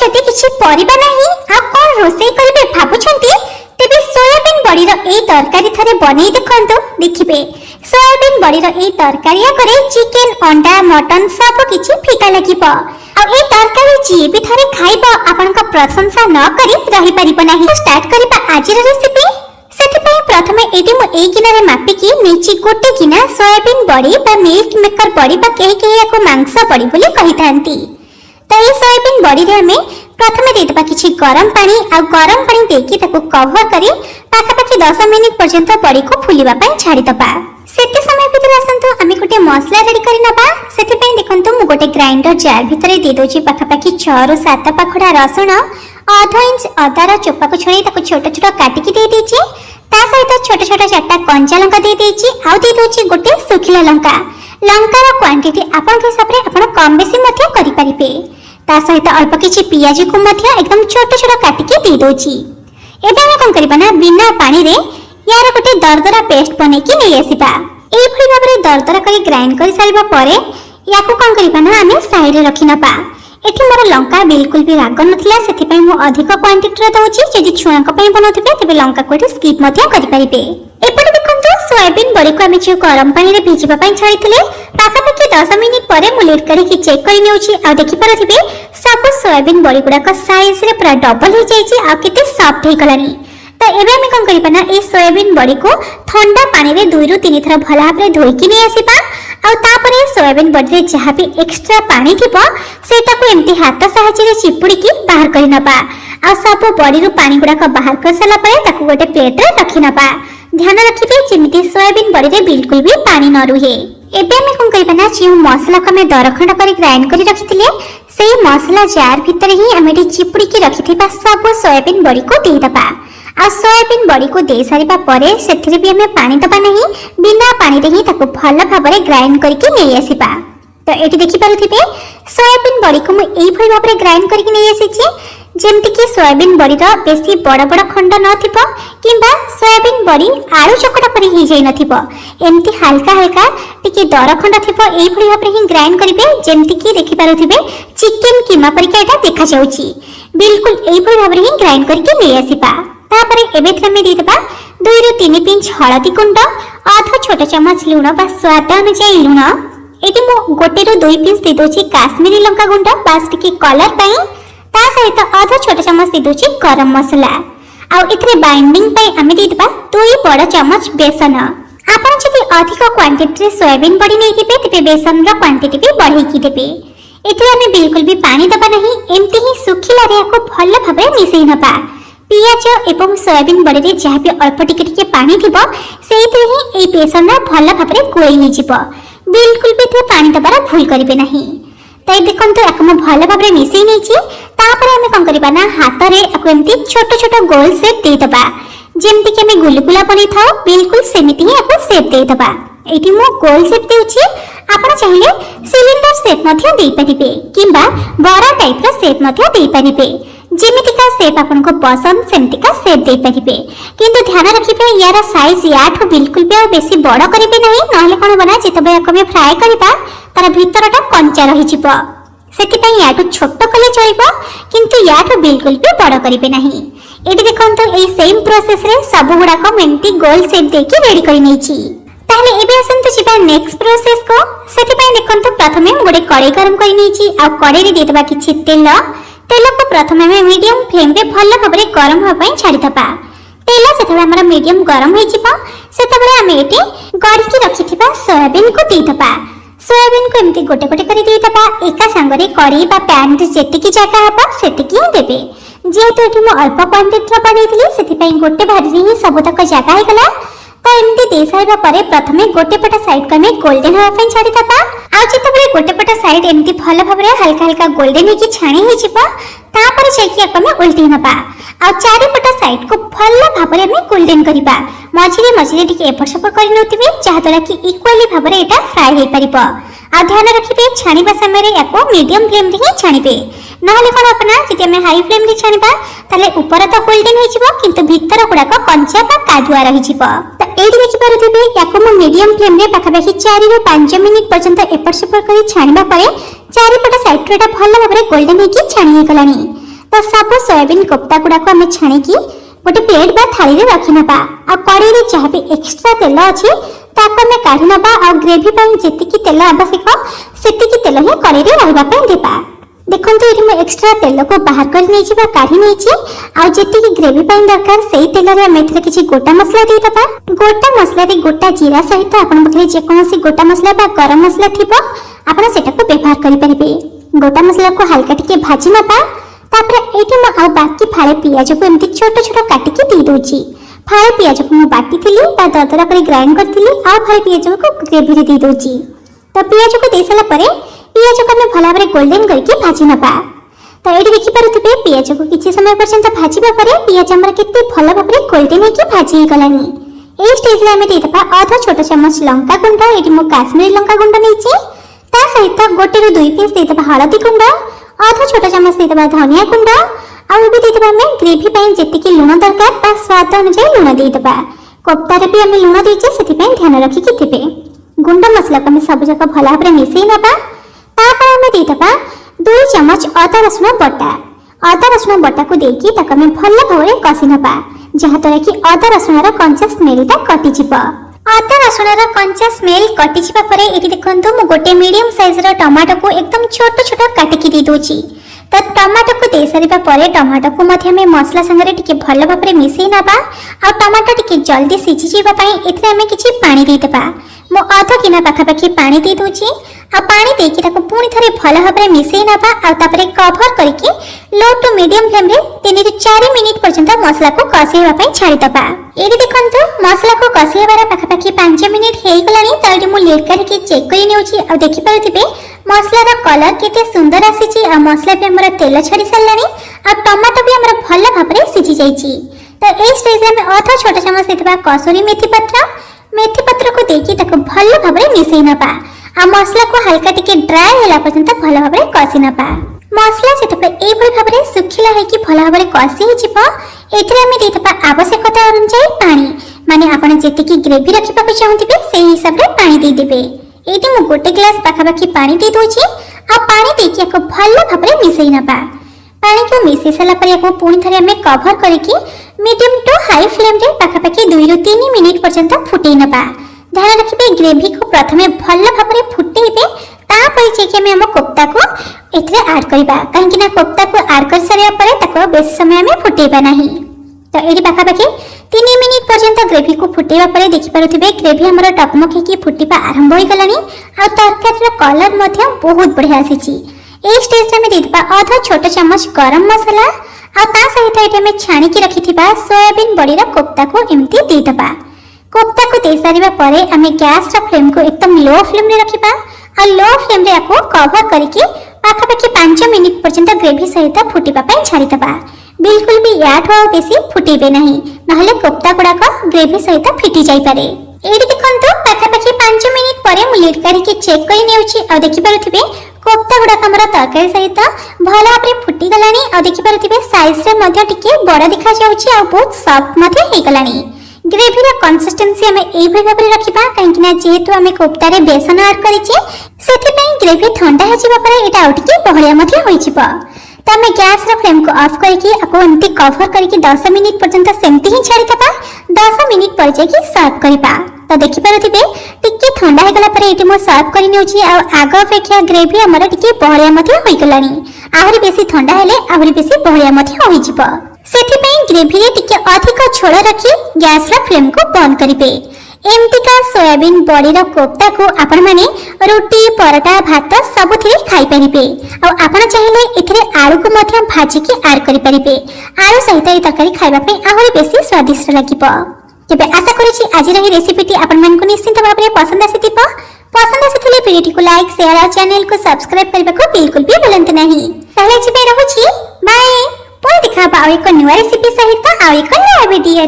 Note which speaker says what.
Speaker 1: जदि किछि परिबा नाही आ कोन रोसई करबे भाबुछंती तेबे सोयाबीन बड़ीर ए तरकारी थरे बनै देखंतु देखिबे सोयाबीन बड़ीर ए तरकारी करे चिकन अंडा मटन सब किछि फीका लागिबो आ ए तरकारी जी भी थरे खाइबो आपनका प्रशंसा न करी रहि परिबो नाही। स्टार्ट करिबा आजिर रेसिपी। सेथिपई प्रथमे एटी मु ए किनारे मापिकी नेची गोटे किना सोयाबीन बड़ी बा मिल्क मेकर बड़ी बा केही केही याको मांस बड़ी बोली कहिथांती। तो ये सोयाबीन बड़ी रे हमें प्रथमे देदबा किछि गरम पानी आ गरम पानी देकी ताको कवर करी पाखापाखि 10 मिनिट पर्यंत बड़ी को फुलिबा पई छाडी दबा। सेते समय भितर आसंतु आमी गोटे मसला रेडी करि नबा। सेथिपई देखंतु मु गोटे ग्राइंडर जार भितरे दे दोची पाखापाखि 6 रु 7 पाखडा रसुण आधा इंच अदार चोपा को छड़ी ताको छोट छोट काटिकी दे देची। ता सहित छोट छोट चारटा कंचा लंका दे देची आ दे दोची गोटे सुखिला लंका। लंकार क्वांटिटी आपन के हिसाब रे आपन कम बेसी मध्य करि परिबे। ता सहित अल्प किछि पियाज को मध्य एकदम छोट छोट काटिकी दे दोची। एबे हम कोन करबा ना बिना पानी रे यार गोटे दरदरा पेस्ट बने की नै आसीबा। एई भली भाबरे दरदरा करी ग्राइंड करि सारिबा परे याको कोन करबा ना आमे साइड रे रखि नबा। एठी मोर लंका बिल्कुल भी राग नथिला सेति पई मु अधिक क्वांटिटी रे दउची। जदि छुआंक पई बनौथिबे तबे लंका कोठी स्किप मध्य करि परिबे। एपटे देखंतु सोयाबीन बड़ी को आमे जे गरम पानी रे भिजिबा पई छाडिथिले पाखापाखि 10 मिनिट परे मु लेट करी कि चेक करि नेउची आ देखि पारथिबे सब सोयाबीन बड़ी गुडा का साइज रे पूरा डबल हो जाईची आ केते सॉफ्ट हे गलानी। तो एबे हम कोन करिबा ना ए सोयाबीन बड़ी को ठंडा पानी रे 2 रु 3 थरा भला भाबरे धोई कि नै आसीबा आ तापरे सोयाबीन बड़ी रे जहा भी एक्स्ट्रा पानी थिबो सेटा को एम्ति हाथ सहायता रे चिपुडी की बाहर करि नबा आ सब बड़ी रु पानी गुडा का बाहर कर सला परे ताको गोटे प्लेट रे रखि नबा। ध्यान रखिबे जेमिति सोयाबीन बड़ी रे बिल्कुल भी पानी न रुहे। एबे हम कोन करिबा ना जे मसला को हम दरखंड करी ग्राइंड करी रखिथिले सेही मसला जार भितर ही हम चिपुडी की रखिथिबा सब सोयाबीन बड़ी को दे दबा। आ सोयाबीन बड़ी को दे सारिबा परे सेथिरे भी हमें पानी दबा नहीं बिना पानी रे ही ताको भल भाबरे ग्राइंड करके नै आसीबा। तो एटी देखि पारुथिबे सोयाबीन बड़ी को मु एई भली भाबरे ग्राइंड करके नै आसीछि जेमति कि सोयाबीन बड़ी रो बेसी बड़ बड़ खंड न थिबो किंबा सोयाबीन बड़ी आलू चकटा परि ही जाई न थिबो एमति हल्का हल्का टिके दर खंड थिबो एई भली भाबरे ही ग्राइंड करिवे जेमति कि देखि पारुथिबे चिकन कीमा परिका एटा देखा जाउछि। बिल्कुल एई भली भाबरे ही ग्राइंड करके नै आसीबा। तापरे एबे थमे दे देबा 2 रु 3 पिंच हळदी गुंड आधा छोटा चम्मच लूण बा स्वाद अनुसार लूण। एटी मु गोटे रु 2 पिंच दे दोची काश्मीरी लंका गुंड बास टिके कलर पई ता सहित आधा छोटा चम्मच दे दोची गरम मसला आ इथरे बाइंडिंग पई आमे दे देबा 2 बड़ चम्मच बेसन। आपण जदि अधिक क्वांटिटी रे सोयाबीन बड़ी नै दिबे तबे बेसन रो क्वांटिटी भी बढ़ाई की देबे। एथरे हमें बिल्कुल भी पानी दबा नहीं एम्ति ही सुखिला रे को भल भाबे मिसई नबा। पियाज एवं सोयाबीन बड़ी रे जहा भी अल्प टिके टिके पानी थिबो सेइते ही ए बेसन भल भाबरे गोई हि जिवो। बिल्कुल भी ते पानी दबार भूल करिवे नाही। तै देखंतु एकम भल भाबरे मिसई नेछि तापर हम कोन करिबा ना हाथ रे ako एम्ति छोट छोट गोल शेप दे दबा जेमति कि हम गुलगुला बनै थाओ बिल्कुल सेमिति ही ako शेप दे दबा। एटी मो गोल शेप देउछि आपण चाहिले सिलिंडर शेप मध्ये देई परिबे किंबा बड़ा टाइप रो शेप मध्ये देई परिबे जेमिति का शेप आपन को पसंद सेमिति का शेप दे परिबे। किंतु ध्यान रखिबे यार साइज याठो बिल्कुल भी बेसी बड़ करिबे नाही नहले कोन बना जेतबे आकमे फ्राई करिबा तार भीतरटा कंचा रहि जिवो सेति पई याठो छोट कले चलिबो किंतु याठो बिल्कुल भी बड़ करिबे नाही। एटी देखंतु एई सेम प्रोसेस रे सब गुडा को मेंटी गोल शेप देकी रेडी करि नेछि। ताले एबे असंतु जिबा नेक्स्ट प्रोसेस को सेति पई देखंतु प्रथमे गोटे कड़ाई गरम करि नेछि आ कड़ाई रे देतबा किछि तेल को प्रथमे में मीडियम फ्लेम रे भल भाबरे गरम होबा पई छाडी दबा। तेल सेतबे हमर मीडियम गरम होई जिवो सेतबे हम एटी गड़ी के रखिथिबा सोयाबीन को दे दबा। सोयाबीन को एमती गोटे गोटे करी दे दबा एका संगरे कड़ी बा पैन रे जेतिकी जगह हबा सेतिकी देबे। जेहेतु एठी मो अल्प क्वांटिटी रा बनेइथिली सेति पई गोटे भारी रे सब तक जगह हे गला। तो एमती दे साइबा परे प्रथमे गोटे पटा साइड कमे गोल्डन होबा पई छाडी दबा। आ जेतबे गोटे पटा साइड एमती भल भाबरे हल्का हल्का गोल्डन हे की छाणी हे जिवो तापर जेकी आपण उल्टी नबा आ चारि पटा साइड को भल भाबरे में गोल्डन करिबा। मझिरे मझिरे टिके एपट सेपट करि नउतिबे जहा द्वारा कि इक्वली भाबरे एटा फ्राई हे परिबो। आ ध्यान रखिबे छाणीबा समय रे याको मीडियम फ्लेम रे ही छाणीबे नहले कोन अपना जदि हम हाई फ्लेम रे छाणीबा ताले ऊपर तो गोल्डन हे जिवो किंतु भीतर गुडा को कंचा बा कादुआ रहि जिवो। त एडी देखि पारुथिबे याको मो मीडियम फ्लेम रे पाखापाखि 4 रु 5 मिनिट पर्यंत एपट सेपट करि छाणीबा परे चारि पटा साइड रे एटा भल भाबरे गोल्डन हे की छाणी हे गलानी। तो सब सोयाबीन कोफ्ता गुड़ाक आम छाणी गोटे प्लेट बा थाली रे रखी नबा आ कड़ाई रे जहाँ भी एक्स्ट्रा तेल अच्छी ताको आम काढ़ी नबा आ ग्रेवी ପାଇଁ जेतिकी तेल आवश्यक सेतिकी तेल ही कड़ाई रे रहबा ପାଇଁ देबा। देखंतु एठी मैं एक्स्ट्रा तेल को बाहर कर नै छी बा काढ़ी नै छी आ जेतिकी ग्रेवी ପାଇଁ दरकार सेही तेल रे हम एथरे किछि गोटा मसला दे दबा। गोटा मसला रे गोटा जीरा सहित आपन बखरे जे कोनोसी गोटा मसला बा गरम मसला थिबो आपन सेटा को व्यवहार करि परिबे। गोटा मसला को हल्का टिके भाजी नबा तापर एठी म आ बाकी फाळे पियाज को एमती छोट छोट काटी के दे दोची। फाळे पियाज को म बाटी थिली ता दरदरा करे ग्राइंड करथिली आ फाळे पियाज को ग्रेवी रे दे दोची। तो पियाज को दे साला परे पियाज को हम भला भाबरे गोल्डन करके भाजी नबा। तो एठी देखि पारुथिबे पियाज को किछि समय पर्यंत भाजीबा परे पियाज हमर केते भला भाबरे गोल्डन होके भाजी गलानी। ए स्टेज रे हम दे दबा आधा छोटा चम्मच लंका गुंड एठी म काश्मीरी लंका गुंड नेछि ता सहित गोटे रो 2 पीस दे दबा हळदी गुंड आधा छोटा चम्मच दे दबा धनिया गुंड आ भी दे दबा हम ग्रेवी ପାଇଁ जेतिकी लूण दरकार ता स्वाद अनुसार लूण दे दबा। कोफ्ता रे भी हम लूण देछि सेति ପାଇଁ ध्यान रखि कि थिबे। गुंड मसला को हम सब जगह भला भाबरे मिसै नबा तापर हम दे दबा 2 चम्मच अदा रसुण बटा को देकी ताको हम भला भाबरे कसी नबा जहा तरे कि अदा रसुण रा कंचा स्मेल ता कटि जिवो। अदा रसुण रा कंचा स्मेल कटि जिबा परे एठी देखंतु मु गोटे मीडियम साइज रा टमाटो को एकदम छोट छोट काटि के दे दोची। तो टमाटो को दे सारिबा परे टमाटो को मध्य में मसला संगे टिके भल भाबरे मिसै नबा आ टमाटो टिके जल्दी सिझी जीवा पई एथरे हम किछि पानी दे देबा। मो आधा गिना पाखापाखी पानी दे दोची आ पानी देकी ताको पुणी थरे भल भाबरे मिसै नबा आ तापरे कवर करके लो टू मीडियम फ्लेम रे 3 ରୁ 4 मिनिट पर्यंत मसला को कसेवा पई छाडी दबा। एडी देखंतु मसला को कसेबार पाखापाखी 5 मिनिट हेई गलानी। तो एडी मु लेट करके चेक करि नेउची आ देखि पारुथिबे मसला रा कलर केते सुंदर आसीची आ मसला पे हमरा तेल छाडी सल्लानी आ टमाटो भी हमरा भल भाबरे सिझी जाईची। तो ए स्टेज रे हम आधा छोटा चम्मच देबा कसूरी मेथी पत्र को देकी ताको भल भाबरे मिसै नबा आ मसला को हल्का टिके ड्राई होला पर्यंत भल भाबरे कसी नबा। मसला जेतबे ए भल भाबरे सुखिला है कि भल भाबरे कसी हिजिबो एथरे हम दे दबा आवश्यकता अनुसार पानी माने आपण जेतिकी ग्रेवी रखिबा को चाहथिबे सेही हिसाब रे पानी दे देबे। एटी मु गोटे ग्लास पाखापाखी पानी दे दोची आ पानी देकी को भल भाबरे मिसै नबा। पानी को मिसै सला पर को पुणी थरे हम कवर करके मीडियम टू हाई फ्लेम रे पाखापाखी 2 ରୁ 3 मिनिट पर्यंत फुटै नबा। ध्यान रखिबे ग्रेवी को प्रथमे भल भाबरे फुटैबे तापर जे कि हम कोफ्ता को एथरे ऐड करबा काहेकि ना कोफ्ता को ऐड कर सारिया परे ताको बेस समय में फुटैबा नाही। तो एडी पाखापाखी 3 मिनिट पर्यंत ग्रेवी को फुटैबा परे देखि पारुथिबे ग्रेवी हमर टकमक की फुटिबा आरंभ होई गलानी आ तरकारी रा कलर मध्ये बहुत बढ़िया आसीची। ए स्टेज रे में देबा आधा छोटा चम्मच गरम मसाला आ ता सहित एटे में छाणी की रखिथिबा सोयाबीन बड़ी रा कोफ्ता को एमती दे दबा। कोफ्ता को दे सारिबा परे हमें गैस रा फ्लेम को एकदम लो फ्लेम रे रखिबा आ लो फ्लेम रे आको कवर करके पाखापाखी 5 मिनिट पर्यंत ग्रेवी सहित फुटिबा पई छाडी दबा। बिल्कुल भी याठ हो बेसी फुटेबे नहीं नहले कोफ्ता गुडा को ग्रेवी सहित फिटी जाई पारे। एडी देखंतु पाखापाखी 5 मिनिट परे मु लीड करके चेक करि नेउची आ देखि पारुथिबे कोफ्ता गुडा हमरा तरकारी सहित भला आपरे फुटी गलानी आ देखि पारुथिबे साइज रे मध्ये टिके बड़ा दिखा जाउची आ बहुत सॉफ्ट मध्ये हे गलानी। ग्रेवी रा कंसिस्टेंसी हमें एई भाबे रे रखिबा काहेकि ना जेहेतु हमें कोफ्ता रे बेसन ऐड करिचे सेति पई ग्रेवी ठंडा हे जिबा परे एटा आउटके बहलिया मध्ये होई जिबा। तो हमें गैस रा फ्लेम को ऑफ करके आपको एमती कवर करके 10 मिनिट पर्यंत सेमती ही छाडी दबा। 10 मिनिट पर जे कि सर्व करबा। तो देखि पारुथिबे टिके ठंडा हे गला परे एटी मो सर्व करि नेउची आ आगो अपेक्षा ग्रेवी हमर टिके बहलिया मध्ये होई गलानी। आहुरी बेसी ठंडा हेले आहुरी बेसी बहलिया मध्ये होई जिवो। सेति पई ग्रेवी रे टिके अधिक छोड़ रखी गैस रा फ्लेम को बंद करिबे। एमतिका सोयाबीन बड़ी रा कोफ्ता को आपण माने रोटी पराठा भात सबुथिरे खाई परिबे आ आपण चाहिले एथरे आलू को मध्य भाजी के ऐड करि परिबे। आलू सहित ए तरकारी खाइबा पे आहुरी बेसी स्वादिष्ट लागिबो। केबे आशा करिछि आज रा रेसिपीटी आपण मन को निश्चित भाबरे पसंद आसीतिबो। पसंद आसीथिले वीडियो को लाइक शेयर और चैनल को सब्सक्राइब करबा को बिल्कुल भी भूलंत नहीं। ताले जिबे रहूछि बाय। पुणी देखा एक नुआ रेसिपी सहित आ एक नया वीडियो।